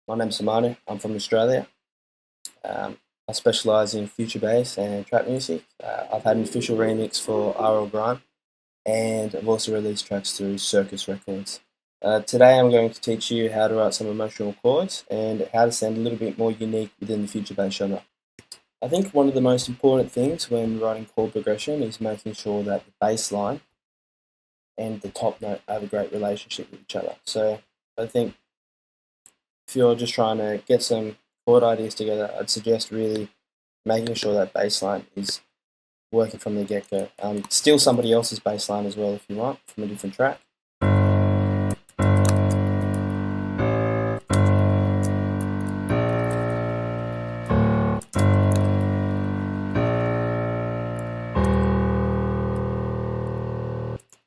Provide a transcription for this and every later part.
My name's Heimanu. I'm from Australia. I specialise in future bass and trap music. I've had an official remix for RL Grime, and I've also released tracks through Circus Records. Today I'm going to teach you how to write some emotional chords and how to sound a little bit more unique within the future bass genre. I think one of the most important things when writing chord progression is making sure that the bass line and the top note have a great relationship with each other. So I think if you're just trying to get some chord ideas together, I'd suggest really making sure that bass line is working from the get-go. Steal somebody else's bass line as well if you want from a different track.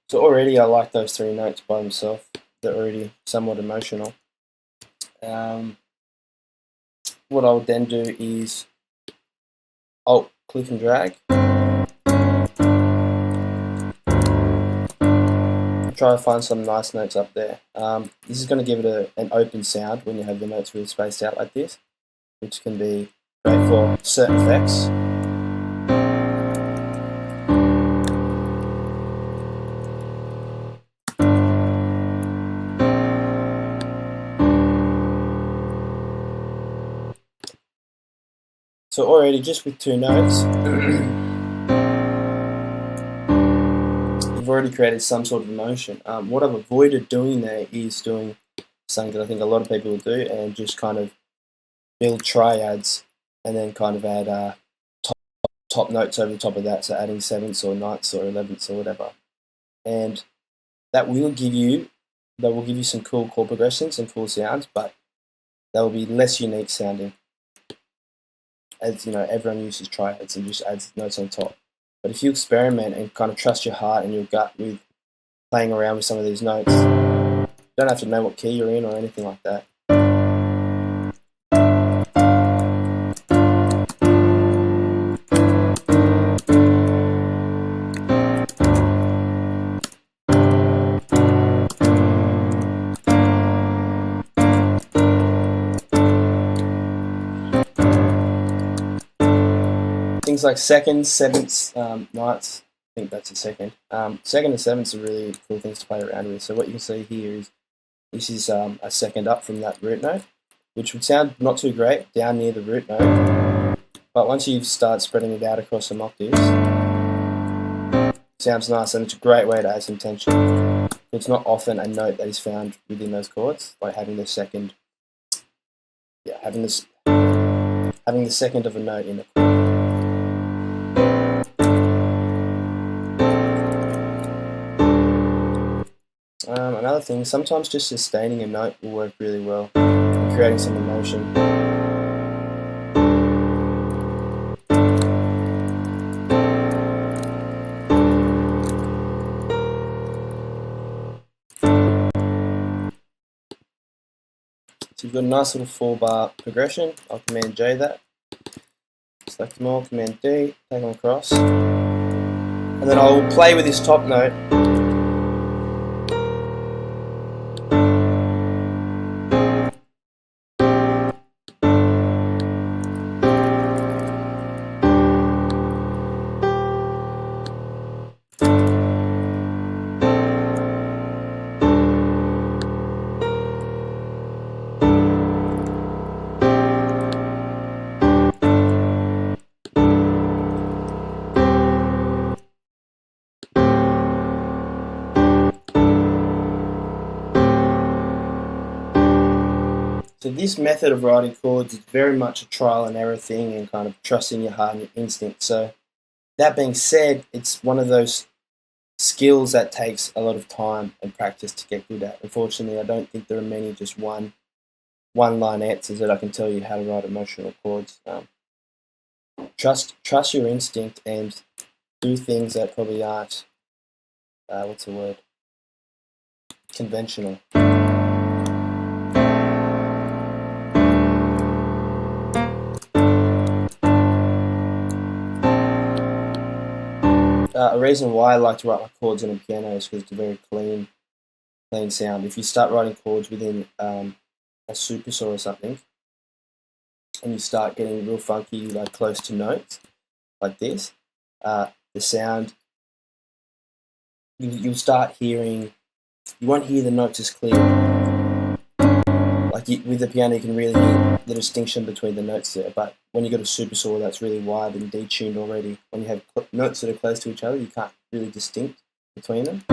So already I like those three notes by themselves. They're already somewhat emotional. What I would then do is Alt, click and drag. Try to find some nice notes up there. This is going to give it an open sound when you have the notes really spaced out like this, which can be great for certain effects. So already just with two notes, you've already created some sort of emotion. What I've avoided doing there is doing something that I think a lot of people will do and just kind of build triads and then kind of add top notes over the top of that, so adding sevenths or ninths or 11ths or whatever. And that will give you some cool chord progressions and cool sounds, but they will be less unique sounding. As you know, everyone uses triads and just adds notes on top. But if you experiment and kind of trust your heart and your gut with playing around with some of these notes, you don't have to know what key you're in or anything like that. Things like seconds, sevenths, ninths. I think that's a second. Second and sevenths are really cool things to play around with. So what you can see here is this is a second up from that root note, which would sound not too great down near the root note. But once you start spreading it out across some octaves, it sounds nice, and it's a great way to add some tension. It's not often a note that is found within those chords, like having the second, having the second of a note in a chord. Another thing, sometimes just sustaining a note will work really well, creating some emotion. So you've got a nice little 4-bar progression. I'll Command J that. Select them all, Command D, take them across. And then I'll play with this top note. So this method of writing chords is very much a trial and error thing and kind of trusting your heart and your instinct. So that being said, it's one of those skills that takes a lot of time and practice to get good at. Unfortunately, I don't think there are many just one-line answers that I can tell you how to write emotional chords. Trust your instinct and do things that probably aren't, conventional. A reason why I like to write my chords on a piano is because it's a very clean sound. If you start writing chords within a supersaw or something, and you start getting real funky, like close to notes, like this, the sound, you'll start hearing, you won't hear the notes as clear. Like with the piano, you can really hear the distinction between the notes there, but when you've got a supersaw that's really wide and detuned already, when you have notes that are close to each other, you can't really distinguish between them.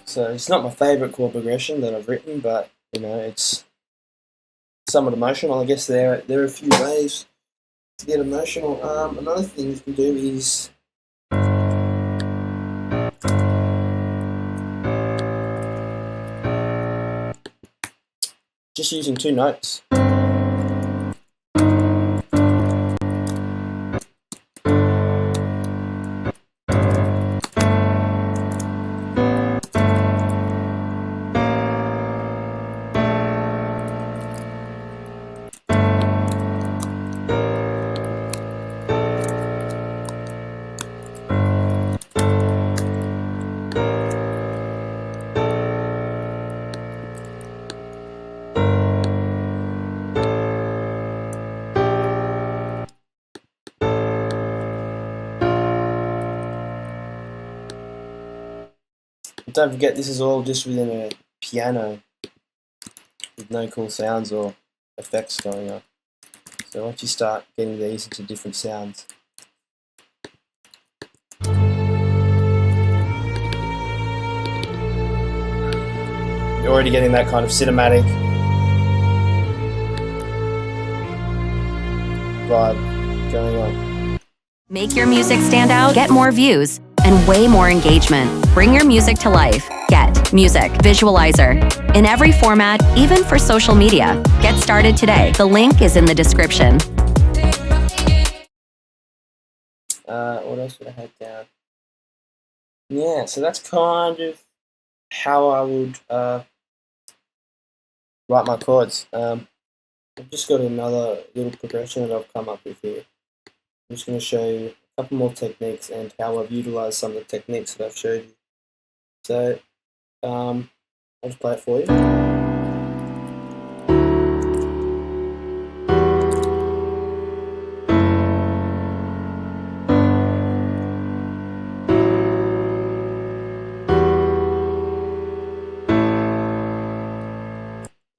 So it's not my favourite chord progression that I've written, but it's somewhat emotional. I guess there are a few ways to get emotional. Another thing you can do is just using two notes. Don't forget, this is all just within a piano with no cool sounds or effects going on. So once you start getting these into different sounds, you're already getting that kind of cinematic vibe going on. Make your music stand out, get more views, and way more engagement. Bring your music to life. Get Music Visualizer. In every format, even for social media. Get started today. The link is in the description. What else would I have down? Yeah, so that's kind of how I would write my chords. I've just got another little progression that I've come up with here. I'm just going to show you a couple more techniques and how I've utilised some of the techniques that I've showed you. So I'll just play it for you.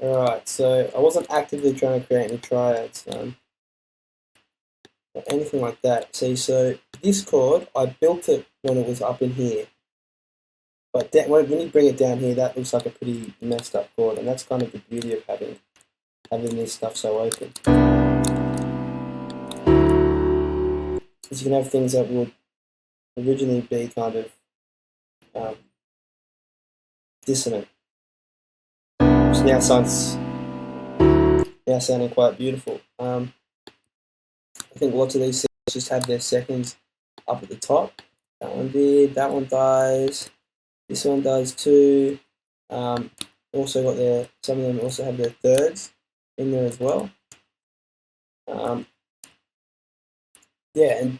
Alright, so I wasn't actively trying to create any triads or anything like that. See, so this chord, I built it when it was up in here. But when you bring it down here, that looks like a pretty messed up chord, and that's kind of the beauty of having this stuff so open. Because you can have things that would originally be kind of dissonant, which now sounding quite beautiful. I think lots of these things just have their seconds up at the top. That one did, that one dies, this one does too. Also got some of them also have their thirds in there as well. Yeah, and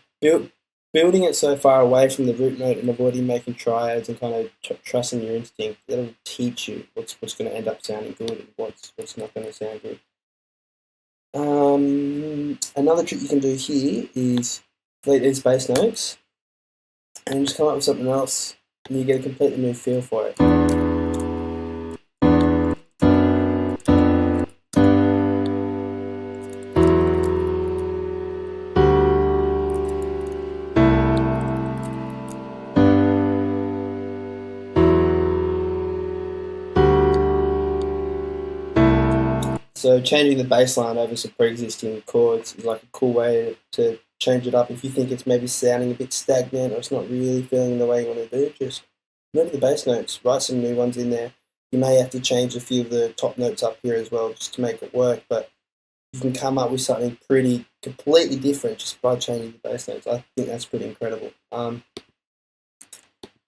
building it so far away from the root note and avoiding making triads and kind of trusting your instinct, that'll teach you what's going to end up sounding good and what's not going to sound good. Another trick you can do here is delete these bass notes and just come up with something else, and you get a completely new feel for it. So changing the bass line over some pre-existing chords is like a cool way to change it up. If you think it's maybe sounding a bit stagnant or it's not really feeling the way you want to do, just move the bass notes, write some new ones in there. You may have to change a few of the top notes up here as well just to make it work, but you can come up with something pretty completely different just by changing the bass notes. I think that's pretty incredible. One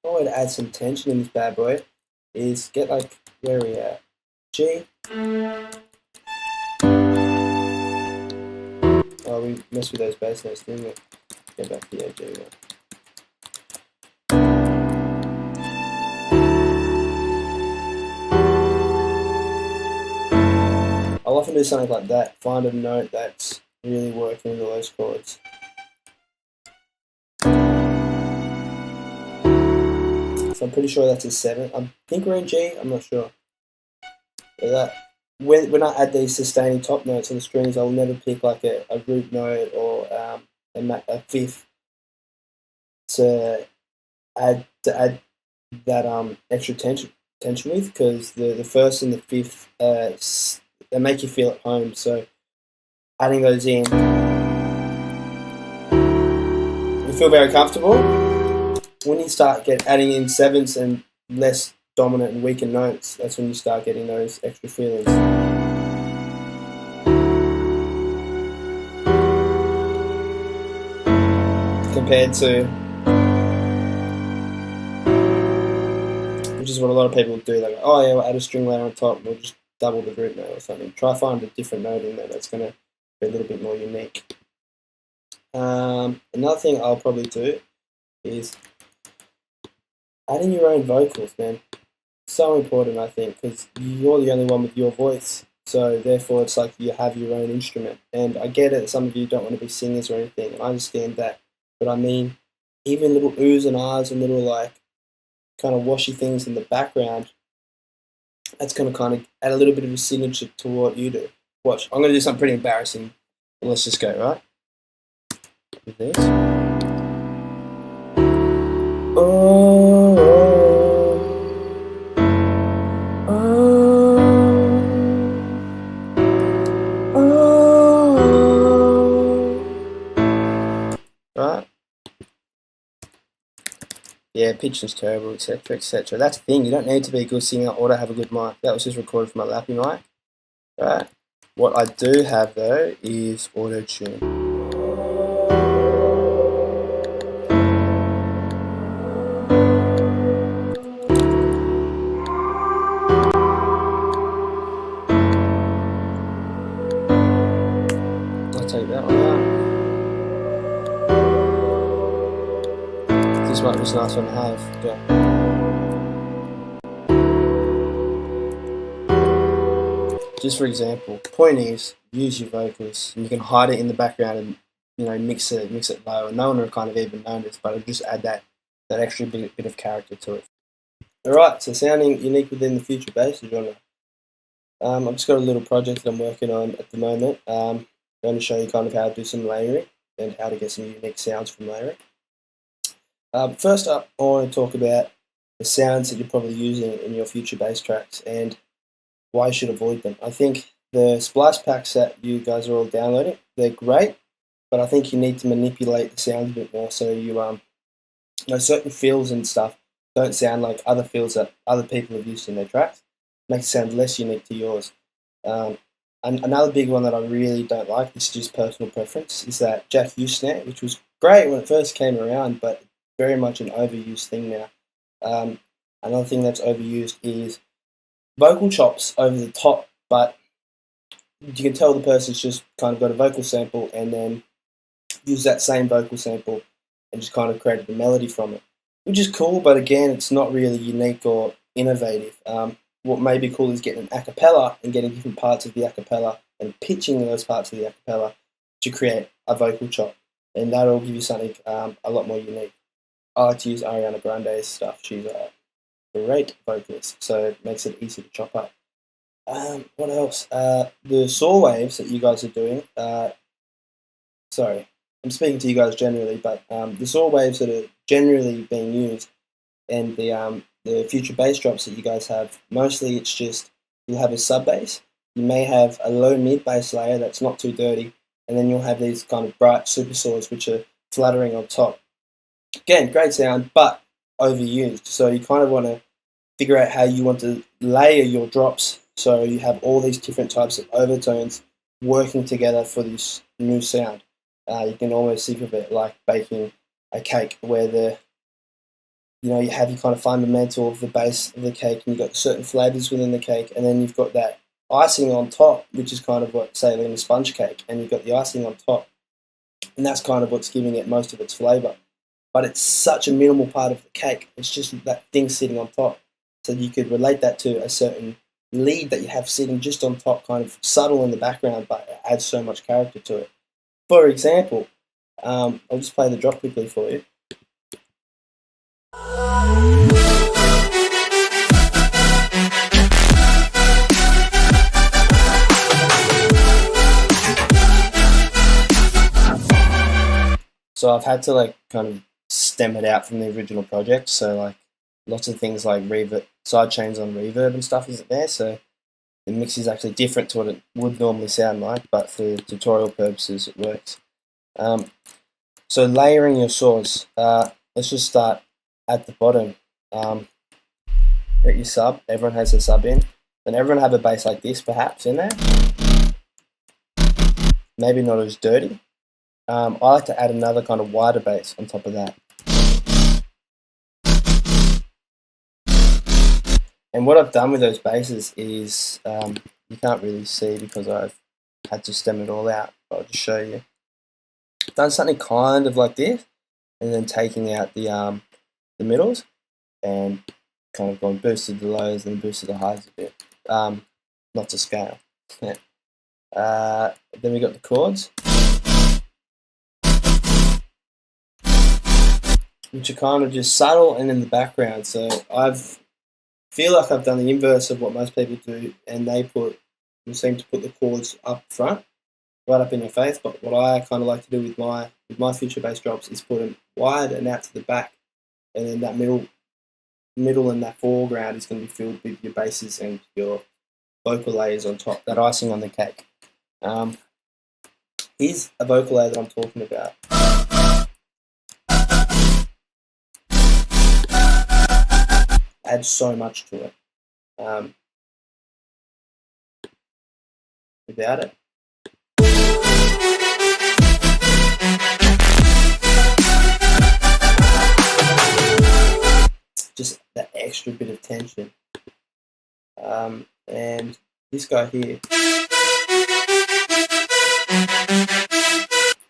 way to add some tension in this bad boy is get like, where are we at? G. Oh, we messed with those bass notes, didn't we? Get back to the G now. I'll often do something like that, find a note that's really working with all those chords. So I'm pretty sure that's a 7. I think we're in G, I'm not sure. But when I add these sustaining top notes on the strings, I will never pick like a root note or a fifth to add that extra tension with, because the first and the fifth they make you feel at home. So adding those in, you feel very comfortable. When you start adding in sevenths and less dominant and weaker notes, that's when you start getting those extra feelings. Compared to, which is what a lot of people do, like, oh yeah, we'll add a string layer on top, we'll just double the root note or something. Try find a different note in there that's going to be a little bit more unique. Another thing I'll probably do is adding your own vocals, man. So important, I think, because you're the only one with your voice. So therefore, it's like you have your own instrument. And I get it, some of you don't want to be singers or anything, and I understand that. But I mean, even little oohs and ahs and little like kind of washy things in the background, that's going to kind of add a little bit of a signature to what you do. Watch, I'm going to do something pretty embarrassing. Let's just go, right? With this. Oh, oh, oh. Right? Yeah, pitch is terrible, etc., etc. That's the thing, you don't need to be a good singer or to have a good mic. That was just recorded from my lappy mic. Right? What I do have, though, is auto-tune. I'll take that one out. This might be a nice one to have. Go. Just for example, point is, use your vocals, and you can hide it in the background and mix it low, and no one will kind of even notice, but it'll just add that extra bit of character to it. Alright, so sounding unique within the future bass genre. I've just got a little project that I'm working on at the moment. I'm going to show you kind of how to do some layering and how to get some unique sounds from layering. First up, I want to talk about the sounds that you're probably using in your future bass tracks and why you should avoid them. I think the splice packs that you guys are all downloading, they're great, but I think you need to manipulate the sounds a bit more so you certain fills and stuff don't sound like other fills that other people have used in their tracks. Makes it sound less unique to yours. And another big one that I really don't like, this is just personal preference, is that Jack Hughes snare, which was great when it first came around, but very much an overused thing now. Another thing that's overused is vocal chops over the top, but you can tell the person's just kind of got a vocal sample and then use that same vocal sample and just kind of created the melody from it, which is cool, but again, it's not really unique or innovative. What may be cool is getting an a cappella and getting different parts of the a cappella and pitching those parts of the a cappella to create a vocal chop, and that'll give you something a lot more unique. I like to use Ariana Grande's stuff. She's a great vocalist, so it makes it easy to chop up. What else? The saw waves that you guys are doing. Sorry, I'm speaking to you guys generally, but the saw waves that are generally being used and the future bass drops that you guys have, mostly it's just you'll have a sub bass. You may have a low mid bass layer that's not too dirty, and then you'll have these kind of bright super saws which are fluttering on top. Again, great sound, but overused. So you kind of want to figure out how you want to layer your drops so you have all these different types of overtones working together for this new sound. You can almost think of it like baking a cake where you have your kind of fundamental of the base of the cake, and you've got certain flavours within the cake, and then you've got that icing on top, which is kind of what, say, in a sponge cake, and you've got the icing on top, and that's kind of what's giving it most of its flavour. But it's such a minimal part of the cake. It's just that thing sitting on top. So you could relate that to a certain lead that you have sitting just on top, kind of subtle in the background, but it adds so much character to it. For example, I'll just play the drop quickly for you. So I've had to kind of stem it out from the original project. So lots of things like reverb, side chains on reverb and stuff isn't there. So the mix is actually different to what it would normally sound like, but for tutorial purposes it works. So layering your saws. Let's just start at the bottom. Get your sub. Everyone has a sub in. Then everyone have a bass like this perhaps in there. Maybe not as dirty. I like to add another kind of wider bass on top of that. And what I've done with those basses is, you can't really see because I've had to stem it all out, but I'll just show you. I've done something kind of like this, and then taking out the middles, and kind of gone boosted the lows and boosted the highs a bit. Not to scale. Then we got the chords, which are kind of just subtle and in the background. So feel like I've done the inverse of what most people do, and they seem to put the chords up front, right up in your face. But what I kind of like to do with my future bass drops is put them wide and out to the back, and then that middle and that foreground is going to be filled with your basses and your vocal layers on top, that icing on the cake. Here's a vocal layer that I'm talking about. Adds so much to it. Without it, just that extra bit of tension. And this guy here,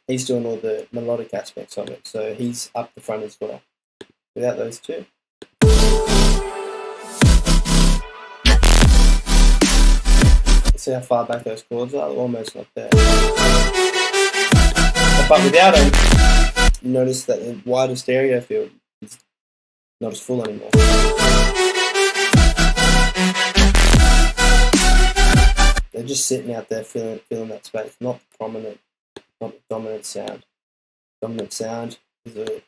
he's doing all the melodic aspects of it, so he's up the front as well. Without those two, see how far back those chords are? They're almost not there. But without them, you notice that the wider stereo field is not as full anymore. They're just sitting out there feeling that space, not prominent, not the dominant sound. Dominant sound is a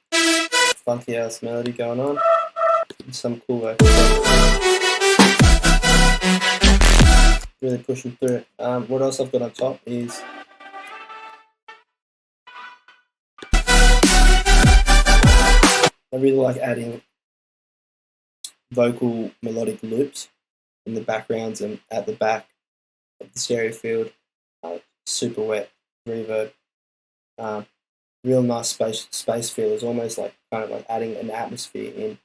funky ass melody going on, and some cool work. Really pushing through it. What else I've got on top is I really like adding vocal melodic loops in the backgrounds and at the back of the stereo field. Super wet reverb. Real nice space feel. Is almost like kind of like adding an atmosphere in,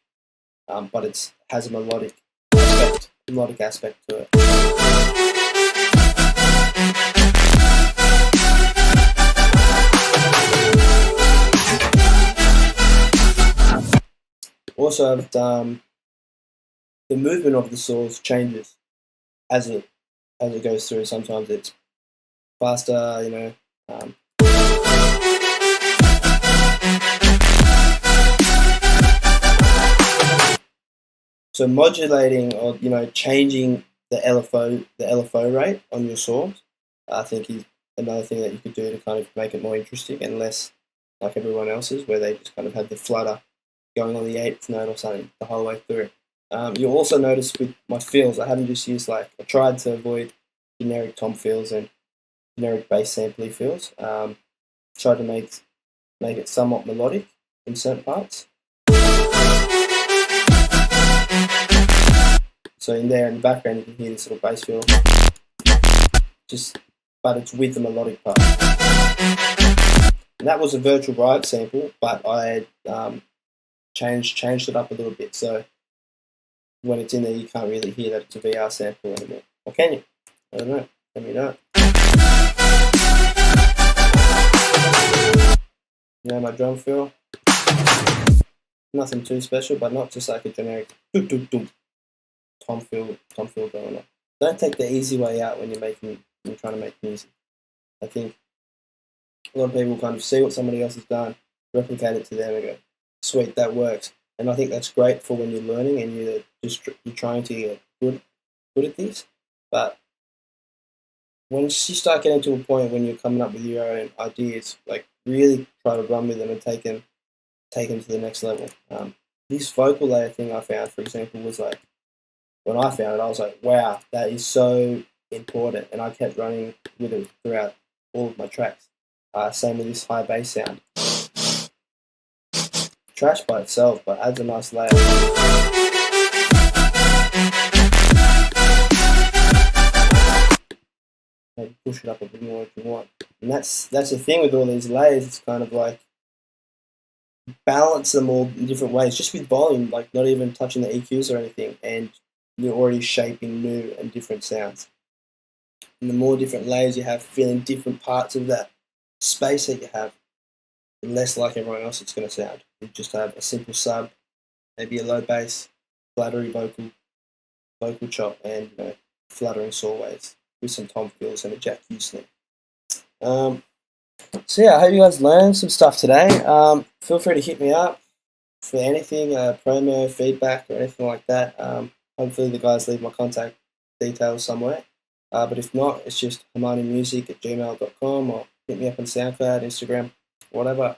but it has a melodic aspect to it. Also, the movement of the saws changes as it goes through. Sometimes it's faster, So modulating or changing the LFO rate on your saws, I think is another thing that you could do to kind of make it more interesting and less like everyone else's, where they just kind of had the flutter going on the 8th note or something the whole way through. You'll also notice with my fills, I haven't just used I tried to avoid generic tom fills and generic bass sampley fills. Tried to make it somewhat melodic in certain parts. So in there in the background, you can hear this little bass fill, but it's with the melodic part. And that was a virtual ride sample, but I changed it up a little bit. So when it's in there, you can't really hear that it's a VR sample anymore. Or can you? I don't know. Let me know. You know my drum fill? Nothing too special, but not just like a generic tom fill going on. Don't take the easy way out when you're trying to make music. I think a lot of people kind of see what somebody else has done, replicate it to them and go, sweet, that works. And I think that's great for when you're learning and you're trying to get good at this. But once you start getting to a point when you're coming up with your own ideas, like really try to run with them and take them to the next level. This vocal layer thing I found, for example, was like, when I found it, I was like, wow, that is so important. And I kept running with it throughout all of my tracks. Same with this high bass sound. Trash by itself, but adds a nice layer. Maybe push it up a bit more if you want. And that's the thing with all these layers. It's kind of like balance them all in different ways, just with volume, like not even touching the EQs or anything, and you're already shaping new and different sounds. And the more different layers you have filling different parts of that space that you have, the less like everyone else it's going to sound. You just have a simple sub, maybe a low bass, flattery vocal chop, and fluttering saw waves with some tom fills and a jack U snare. So yeah, I hope you guys learned some stuff today. Feel free to hit me up for anything, promo, feedback, or anything like that. Hopefully the guys leave my contact details somewhere. But if not, it's just HeimanuMusic@gmail.com, or hit me up on SoundCloud, Instagram, whatever.